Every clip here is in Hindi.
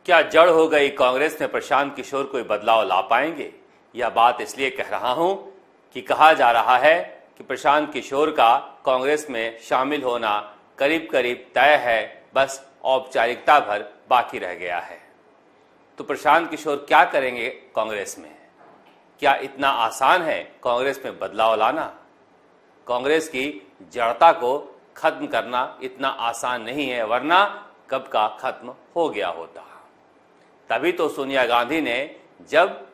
क्या जड़ हो गई कांग्रेस में प्रशांत किशोर कोई बदलाव ला पाएंगे? यह बात इसलिए कह रहा हूं कि कहा जा रहा है कि प्रशांत किशोर का कांग्रेस में शामिल होना करीब करीब तय है, बस औपचारिकता भर बाकी रह गया है। तो प्रशांत किशोर क्या करेंगे कांग्रेस में? क्या इतना आसान है कांग्रेस में बदलाव लाना? कांग्रेस की जड़ता को खत्म करना इतना आसान नहीं है, वरना कब का खत्म हो गया होता। तभी तो सोनिया गांधी ने जब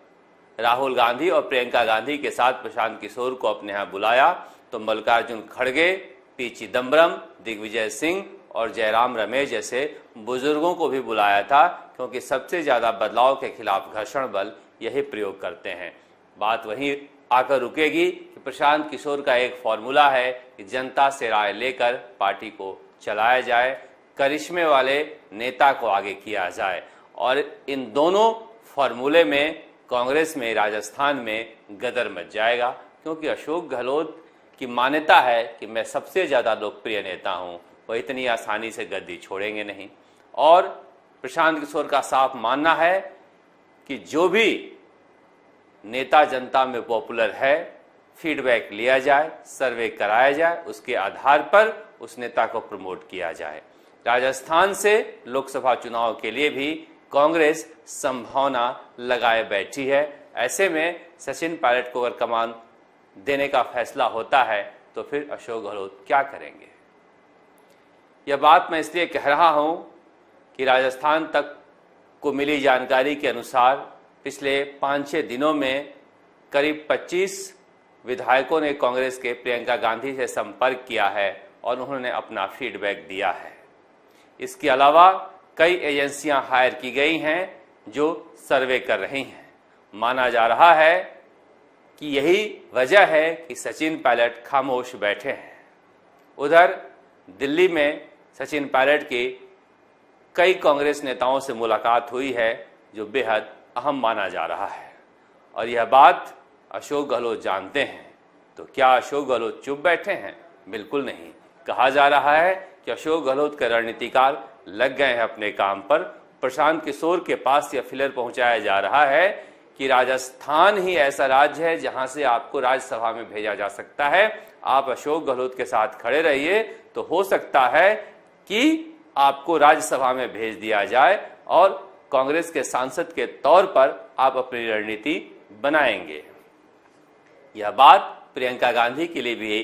राहुल गांधी और प्रियंका गांधी के साथ प्रशांत किशोर को अपने यहाँ बुलाया तो मल्लिकार्जुन खड़गे, पी चिदम्बरम, दिग्विजय सिंह और जयराम रमेश जैसे बुजुर्गों को भी बुलाया था, क्योंकि सबसे ज्यादा बदलाव के खिलाफ घर्षण बल यही प्रयोग करते हैं। बात वहीं आकर रुकेगी कि प्रशांत किशोर का एक फॉर्मूला है कि जनता से राय लेकर पार्टी को चलाया जाए, करिश्मे वाले नेता को आगे किया जाए। और इन दोनों फॉर्मूले में कांग्रेस में राजस्थान में गदर मच जाएगा, क्योंकि अशोक गहलोत की मान्यता है कि मैं सबसे ज्यादा लोकप्रिय नेता हूं, वह इतनी आसानी से गद्दी छोड़ेंगे नहीं। और प्रशांत किशोर का साफ मानना है कि जो भी नेता जनता में पॉपुलर है, फीडबैक लिया जाए, सर्वे कराया जाए, उसके आधार पर उस नेता को प्रमोट किया जाए। राजस्थान से लोकसभा चुनाव के लिए भी कांग्रेस संभावना लगाए बैठी है। ऐसे में सचिन पायलट को अगर कमान देने का फैसला होता है तो फिर अशोक गहलोत क्या करेंगे? यह बात मैं इसलिए कह रहा हूं कि राजस्थान तक को मिली जानकारी के अनुसार पिछले 5-6 दिनों में करीब 25 विधायकों ने कांग्रेस के प्रियंका गांधी से संपर्क किया है और उन्होंने अपना फीडबैक दिया है। इसके अलावा कई एजेंसियां हायर की गई हैं जो सर्वे कर रही हैं। माना जा रहा है कि यही वजह है कि सचिन पायलट खामोश बैठे हैं। उधर दिल्ली में सचिन पायलट की कई कांग्रेस नेताओं से मुलाकात हुई है जो बेहद अहम माना जा रहा है, और यह बात अशोक गहलोत जानते हैं। तो क्या अशोक गहलोत चुप बैठे हैं? बिल्कुल नहीं। कहा जा रहा है कि अशोक गहलोत के रणनीतिकार लग गए हैं अपने काम पर। प्रशांत किशोर के पास यह फिलर पहुंचाया जा रहा है कि राजस्थान ही ऐसा राज्य है जहां से आपको राज्यसभा में भेजा जा सकता है। आप अशोक गहलोत के साथ खड़े रहिए तो हो सकता है कि आपको राज्यसभा में भेज दिया जाए और कांग्रेस के सांसद के तौर पर आप अपनी रणनीति बनाएंगे। यह बात प्रियंका गांधी के लिए भी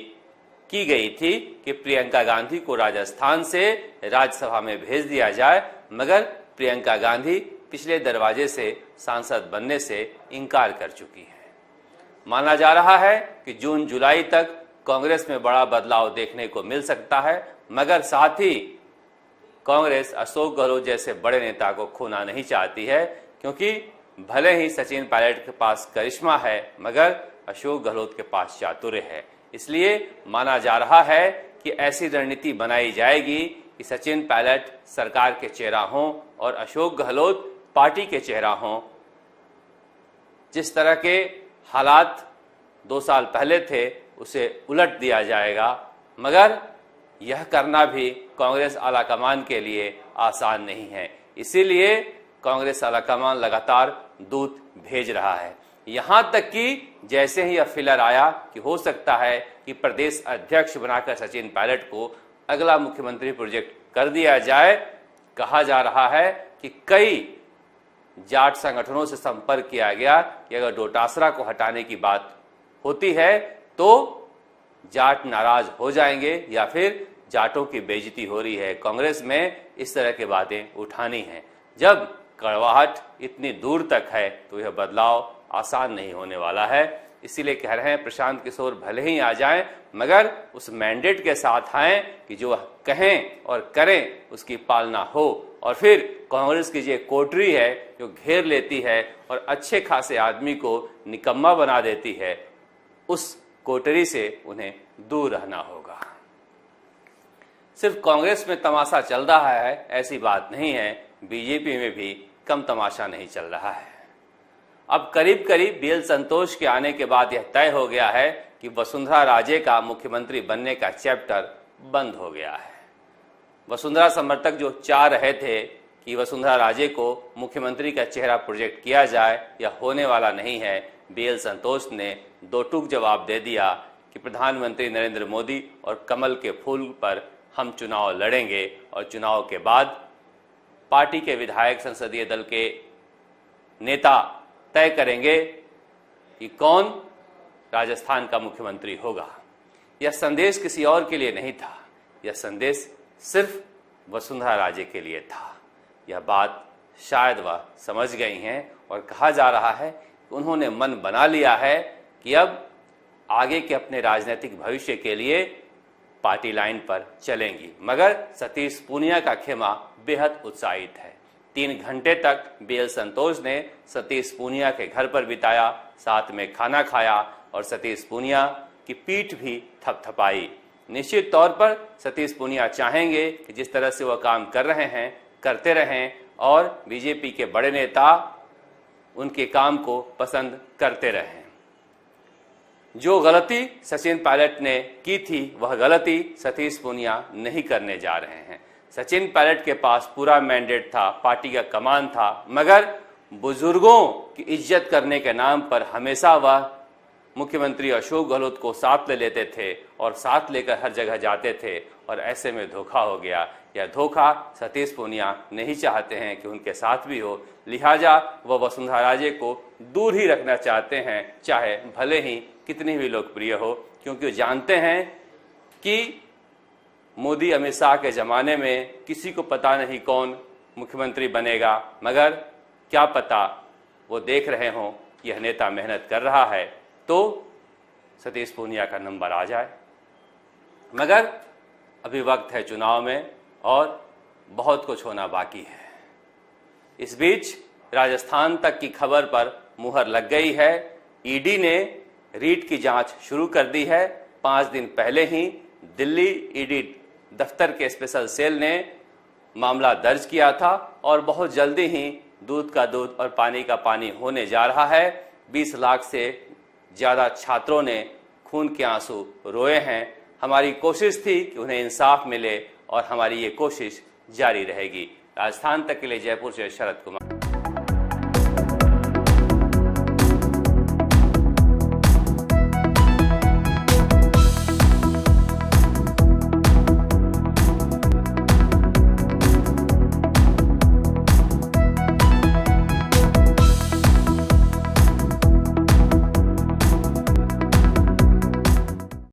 की गई थी कि प्रियंका गांधी को राजस्थान से राज्यसभा में भेज दिया जाए, मगर प्रियंका गांधी पिछले दरवाजे से सांसद बनने से इनकार कर चुकी है। माना जा रहा है कि जून जुलाई तक कांग्रेस में बड़ा बदलाव देखने को मिल सकता है, मगर साथ ही कांग्रेस अशोक गहलोत जैसे बड़े नेता को खोना नहीं चाहती है, क्योंकि भले ही सचिन पायलट के पास करिश्मा है मगर अशोक गहलोत के पास चातुर्य है। इसलिए माना जा रहा है कि ऐसी रणनीति बनाई जाएगी कि सचिन पायलट सरकार के चेहरा हों और अशोक गहलोत पार्टी के चेहरा हों। जिस तरह के हालात 2 साल पहले थे उसे उलट दिया जाएगा, मगर यह करना भी कांग्रेस आलाकमान के लिए आसान नहीं है। इसीलिए कांग्रेस आलाकमान लगातार दूत भेज रहा है। यहां तक कि जैसे ही यह फिलर आया कि हो सकता है कि प्रदेश अध्यक्ष बनाकर सचिन पायलट को अगला मुख्यमंत्री प्रोजेक्ट कर दिया जाए, कहा जा रहा है कि कई जाट संगठनों से संपर्क किया गया कि अगर डोटासरा को हटाने की बात होती है तो जाट नाराज हो जाएंगे या फिर जाटों की बेइज्जती हो रही है। कांग्रेस में इस तरह की बातें उठानी है। जब कड़वाहट इतनी दूर तक है तो यह बदलाव आसान नहीं होने वाला है। इसीलिए कह रहे हैं प्रशांत किशोर भले ही आ जाएं, मगर उस मैंडेट के साथ आएं कि जो वह कहें और करें उसकी पालना हो। और फिर कांग्रेस की जो कोटरी है जो घेर लेती है और अच्छे खासे आदमी को निकम्मा बना देती है, उस कोटरी से उन्हें दूर रहना होगा। सिर्फ कांग्रेस में तमाशा चल रहा है ऐसी बात नहीं है, बीजेपी में भी कम तमाशा नहीं चल रहा है। अब करीब करीब बीएल संतोष के आने के बाद यह तय हो गया है कि वसुंधरा राजे का मुख्यमंत्री बनने का चैप्टर बंद हो गया है। वसुंधरा समर्थक जो चाह रहे थे कि वसुंधरा राजे को मुख्यमंत्री का चेहरा प्रोजेक्ट किया जाए या होने वाला नहीं है, बीएल संतोष ने दो टूक जवाब दे दिया कि प्रधानमंत्री नरेंद्र मोदी और कमल के फूल पर हम चुनाव लड़ेंगे और चुनाव के बाद पार्टी के विधायक संसदीय दल के नेता तय करेंगे कि कौन राजस्थान का मुख्यमंत्री होगा। यह संदेश किसी और के लिए नहीं था, यह संदेश सिर्फ वसुंधरा राजे के लिए था। यह बात शायद वह समझ गई हैं और कहा जा रहा है कि उन्होंने मन बना लिया है कि अब आगे के अपने राजनीतिक भविष्य के लिए पार्टी लाइन पर चलेंगी। मगर सतीश पूनिया का खेमा बेहद उत्साहित है। 3 घंटे तक बीएल संतोष ने सतीश पूनिया के घर पर बिताया, साथ में खाना खाया और सतीश पूनिया की पीठ भी थपथपाई। निश्चित तौर पर सतीश पूनिया चाहेंगे कि जिस तरह से वह काम कर रहे हैं करते रहें और बीजेपी के बड़े नेता उनके काम को पसंद करते रहें। जो गलती सचिन पायलट ने की थी वह गलती सतीश पूनिया नहीं करने जा रहे हैं। सचिन पायलट के पास पूरा मैंडेट था, पार्टी का कमान था, मगर बुजुर्गों की इज्जत करने के नाम पर हमेशा वह मुख्यमंत्री अशोक गहलोत को साथ ले लेते थे और साथ लेकर हर जगह जाते थे और ऐसे में धोखा हो गया। यह धोखा सतीश पूनिया नहीं चाहते हैं कि उनके साथ भी हो, लिहाजा वह वसुंधरा राजे को दूर ही रखना चाहते हैं, चाहे भले ही कितनी भी लोकप्रिय हो, क्योंकि वो जानते हैं कि मोदी अमित शाह के ज़माने में किसी को पता नहीं कौन मुख्यमंत्री बनेगा, मगर क्या पता वो देख रहे हों कि यह नेता मेहनत कर रहा है तो सतीश पूनिया का नंबर आ जाए। मगर अभी वक्त है चुनाव में और बहुत कुछ होना बाकी है। इस बीच राजस्थान तक की खबर पर मुहर लग गई है। ईडी ने रीट की जांच शुरू कर दी है। 5 दिन पहले ही दिल्ली ईडी दफ्तर के स्पेशल सेल ने मामला दर्ज किया था और बहुत जल्दी ही दूध का दूध और पानी का पानी होने जा रहा है। 20 लाख से ज़्यादा छात्रों ने खून के आंसू रोए हैं। हमारी कोशिश थी कि उन्हें इंसाफ मिले और हमारी ये कोशिश जारी रहेगी। राजस्थान तक के लिए जयपुर से शरद कुमार।